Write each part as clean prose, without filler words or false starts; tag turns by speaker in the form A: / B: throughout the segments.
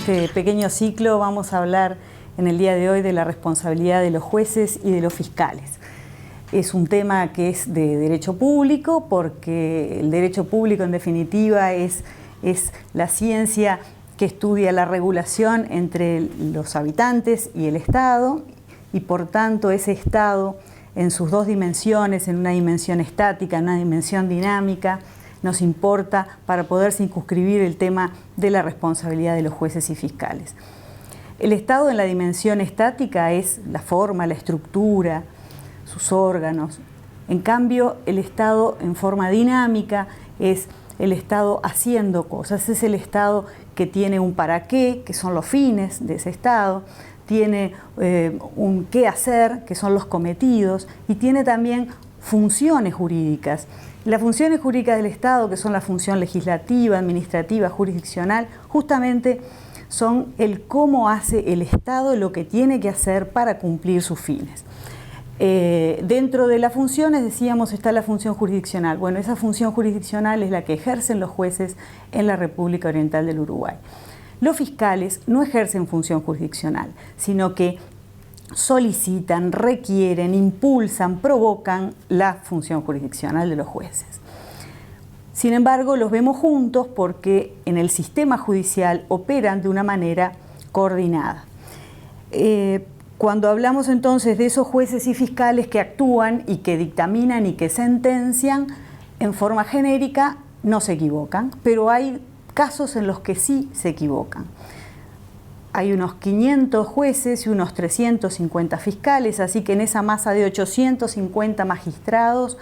A: este pequeño ciclo vamos a hablar en el día de hoy de la responsabilidad de los jueces y de los fiscales. Es un tema que es de derecho público, porque el derecho público en definitiva es la ciencia que estudia la regulación entre los habitantes y el Estado, y por tanto ese Estado en sus dos dimensiones, en una dimensión estática, en una dimensión dinámica, nos importa para poder circunscribir el tema de la responsabilidad de los jueces y fiscales. El Estado en la dimensión estática es la forma, la estructura, sus órganos. En cambio, el Estado en forma dinámica es el Estado haciendo cosas, es el Estado que tiene un para qué, que son los fines de ese Estado, tiene un qué hacer, que son los cometidos, y tiene también funciones jurídicas. Las funciones jurídicas del Estado, que son la función legislativa, administrativa, jurisdiccional, justamente son el cómo hace el Estado lo que tiene que hacer para cumplir sus fines. Dentro de las funciones, decíamos, está la función jurisdiccional. Bueno, esa función jurisdiccional es la que ejercen los jueces en la República Oriental del Uruguay. Los fiscales no ejercen función jurisdiccional, sino que solicitan, requieren, impulsan, provocan la función jurisdiccional de los jueces. Sin embargo, los vemos juntos porque en el sistema judicial operan de una manera coordinada. Cuando hablamos entonces de esos jueces y fiscales que actúan y que dictaminan y que sentencian, en forma genérica no se equivocan, pero hay casos en los que sí se equivocan. Hay unos 500 jueces y unos 350 fiscales, así que en esa masa de 850 magistrados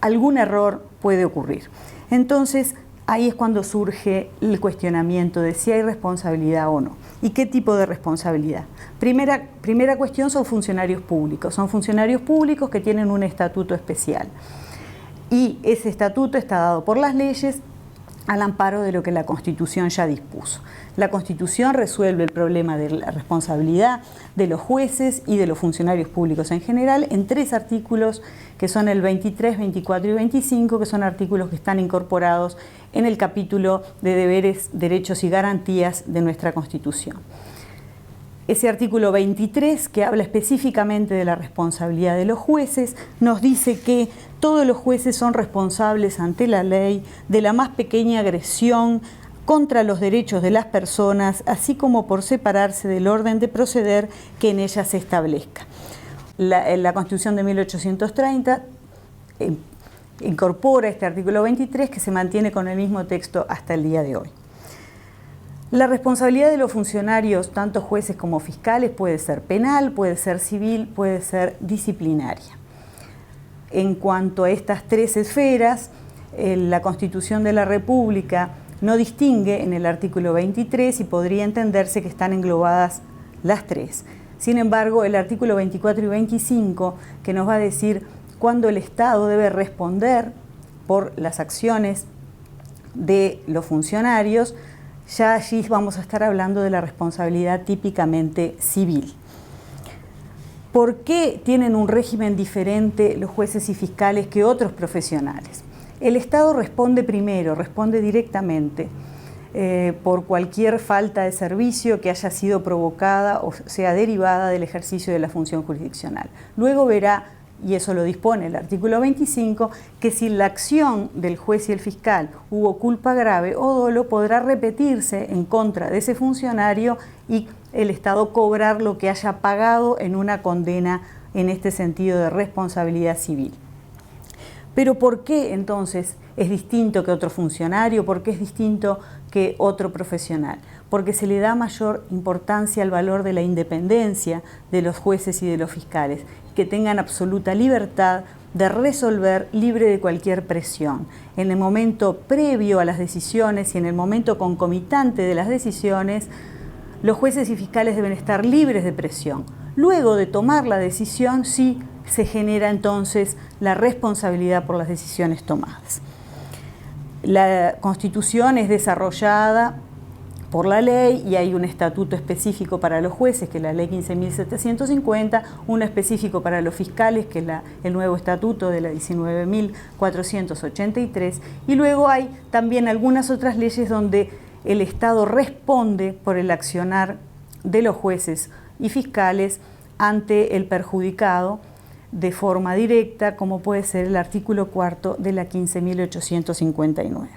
A: algún error puede ocurrir. Entonces, ahí es cuando surge el cuestionamiento de si hay responsabilidad o no. ¿Y qué tipo de responsabilidad? Primera cuestión, son funcionarios públicos. Son funcionarios públicos que tienen un estatuto especial. Y ese estatuto está dado por las leyes al amparo de lo que la Constitución ya dispuso. La Constitución resuelve el problema de la responsabilidad de los jueces y de los funcionarios públicos en general en 3 artículos, que son el 23, 24 y 25, que son artículos que están incorporados en el capítulo de deberes, derechos y garantías de nuestra Constitución. Ese artículo 23, que habla específicamente de la responsabilidad de los jueces, nos dice que todos los jueces son responsables ante la ley de la más pequeña agresión contra los derechos de las personas, así como por separarse del orden de proceder que en ella se establezca. La Constitución de 1830 incorpora este artículo 23, que se mantiene con el mismo texto hasta el día de hoy. La responsabilidad de los funcionarios, tanto jueces como fiscales, puede ser penal, puede ser civil, puede ser disciplinaria. En cuanto a estas 3 esferas, la Constitución de la República no distingue en el artículo 23 y podría entenderse que están englobadas las 3. Sin embargo, el artículo 24 y 25, que nos va a decir cuándo el Estado debe responder por las acciones de los funcionarios, ya allí vamos a estar hablando de la responsabilidad típicamente civil. ¿Por qué tienen un régimen diferente los jueces y fiscales que otros profesionales? El Estado responde primero, responde directamente por cualquier falta de servicio que haya sido provocada o sea derivada del ejercicio de la función jurisdiccional. Luego verá, y eso lo dispone el artículo 25, que si la acción del juez y el fiscal hubo culpa grave o dolo, podrá repetirse en contra de ese funcionario y el Estado cobrar lo que haya pagado en una condena en este sentido de responsabilidad civil. Pero ¿por qué entonces es distinto que otro funcionario? ¿Por qué es distinto que otro profesional? Porque se le da mayor importancia al valor de la independencia de los jueces y de los fiscales, que tengan absoluta libertad de resolver libre de cualquier presión. En el momento previo a las decisiones y en el momento concomitante de las decisiones, los jueces y fiscales deben estar libres de presión. Luego de tomar la decisión, sí se genera entonces la responsabilidad por las decisiones tomadas. La Constitución es desarrollada por la ley y hay un estatuto específico para los jueces, que es la ley 15.750, uno específico para los fiscales, que es el nuevo estatuto de la 19.483, y luego hay también algunas otras leyes donde el Estado responde por el accionar de los jueces y fiscales ante el perjudicado de forma directa, como puede ser el artículo 4 de la 15.859.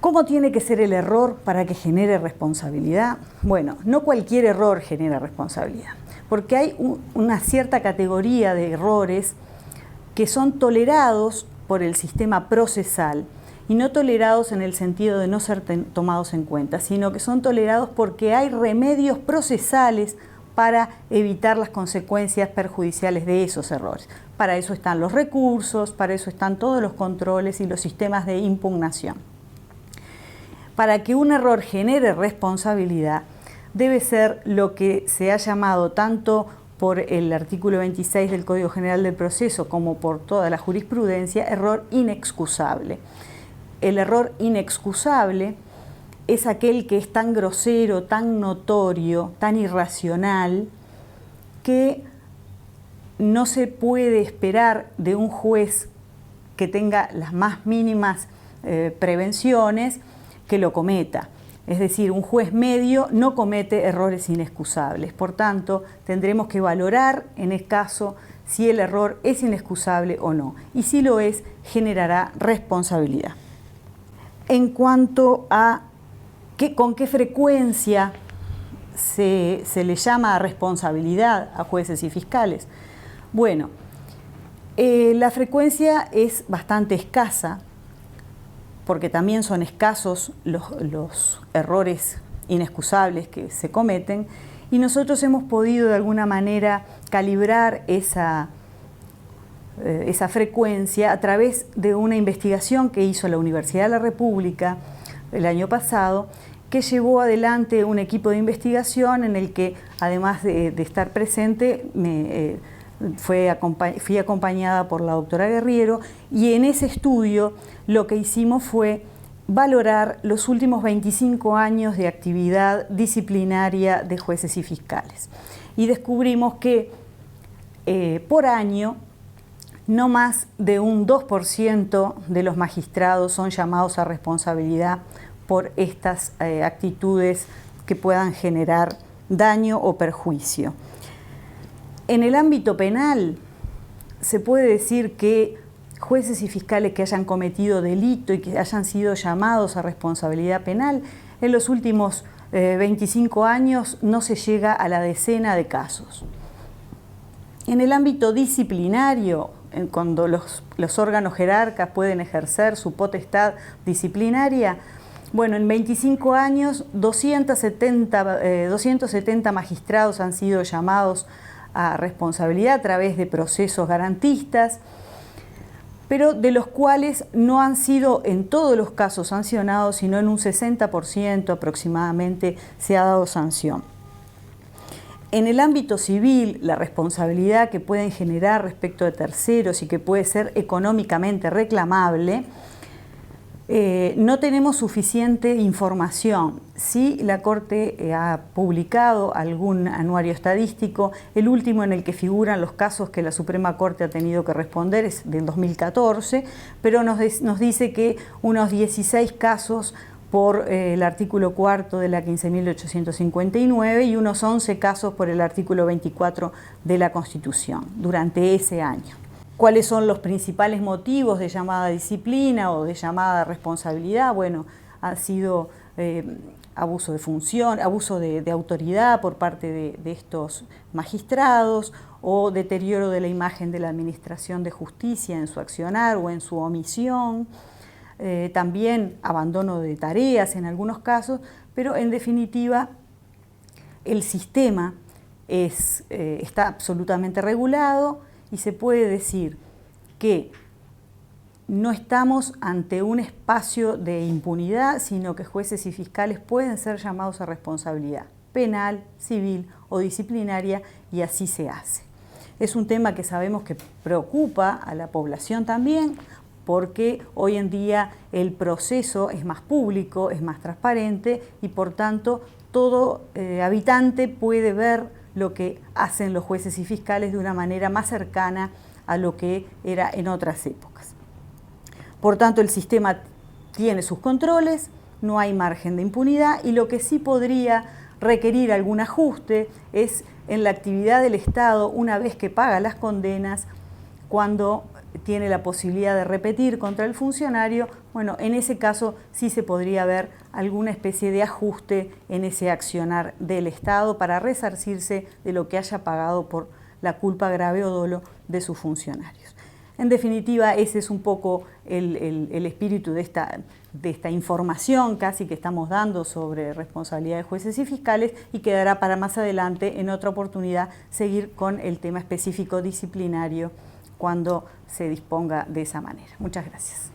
A: ¿Cómo tiene que ser el error para que genere responsabilidad? Bueno, no cualquier error genera responsabilidad, porque hay una cierta categoría de errores que son tolerados por el sistema procesal y no tolerados en el sentido de no ser tomados en cuenta, sino que son tolerados porque hay remedios procesales para evitar las consecuencias perjudiciales de esos errores. Para eso están los recursos, para eso están todos los controles y los sistemas de impugnación. Para que un error genere responsabilidad, debe ser lo que se ha llamado tanto por el artículo 26 del Código General del Proceso como por toda la jurisprudencia, error inexcusable. El error inexcusable es aquel que es tan grosero, tan notorio, tan irracional, que no se puede esperar de un juez que tenga las más mínimas prevenciones que lo cometa. Es decir, un juez medio no comete errores inexcusables. Por tanto, tendremos que valorar en el caso si el error es inexcusable o no. Y si lo es, generará responsabilidad. En cuanto a con qué frecuencia se le llama a responsabilidad a jueces y fiscales. Bueno, la frecuencia es bastante escasa, porque también son escasos los errores inexcusables que se cometen, y nosotros hemos podido de alguna manera calibrar esa frecuencia a través de una investigación que hizo la Universidad de la República el año pasado, que llevó adelante un equipo de investigación en el que, además de estar presente, fui acompañada por la doctora Guerriero, y en ese estudio lo que hicimos fue valorar los últimos 25 años de actividad disciplinaria de jueces y fiscales. Y descubrimos que por año no más de un 2% de los magistrados son llamados a responsabilidad por estas actitudes que puedan generar daño o perjuicio. En el ámbito penal, se puede decir que jueces y fiscales que hayan cometido delito y que hayan sido llamados a responsabilidad penal, en los últimos 25 años no se llega a la decena de casos. En el ámbito disciplinario, cuando los órganos jerarcas pueden ejercer su potestad disciplinaria, bueno, en 25 años 270 magistrados han sido llamados a responsabilidad a través de procesos garantistas, pero de los cuales no han sido en todos los casos sancionados, sino en un 60% aproximadamente se ha dado sanción. En el ámbito civil, la responsabilidad que pueden generar respecto de terceros y que puede ser económicamente reclamable, no tenemos suficiente información. Sí, la Corte ha publicado algún anuario estadístico, el último en el que figuran los casos que la Suprema Corte ha tenido que responder es del 2014, pero nos dice que unos 16 casos por el artículo 4 de la 15.859 y unos 11 casos por el artículo 24 de la Constitución durante ese año. ¿Cuáles son los principales motivos de llamada a disciplina o de llamada a responsabilidad? Bueno, ha sido abuso de función, abuso de autoridad por parte de estos magistrados, o deterioro de la imagen de la Administración de Justicia en su accionar o en su omisión, también abandono de tareas en algunos casos, pero en definitiva el sistema está absolutamente regulado y se puede decir que no estamos ante un espacio de impunidad, sino que jueces y fiscales pueden ser llamados a responsabilidad penal, civil o disciplinaria, y así se hace. Es un tema que sabemos que preocupa a la población también, porque hoy en día el proceso es más público, es más transparente y por tanto todo habitante puede ver lo que hacen los jueces y fiscales de una manera más cercana a lo que era en otras épocas. Por tanto, el sistema tiene sus controles, no hay margen de impunidad, y lo que sí podría requerir algún ajuste es en la actividad del Estado una vez que paga las condenas, cuando tiene la posibilidad de repetir contra el funcionario. Bueno, en ese caso sí se podría ver alguna especie de ajuste en ese accionar del Estado para resarcirse de lo que haya pagado por la culpa grave o dolo de sus funcionarios. En definitiva, ese es un poco el espíritu de esta información casi que estamos dando sobre responsabilidad de jueces y fiscales, y quedará para más adelante, en otra oportunidad, seguir con el tema específico disciplinario cuando se disponga de esa manera. Muchas gracias.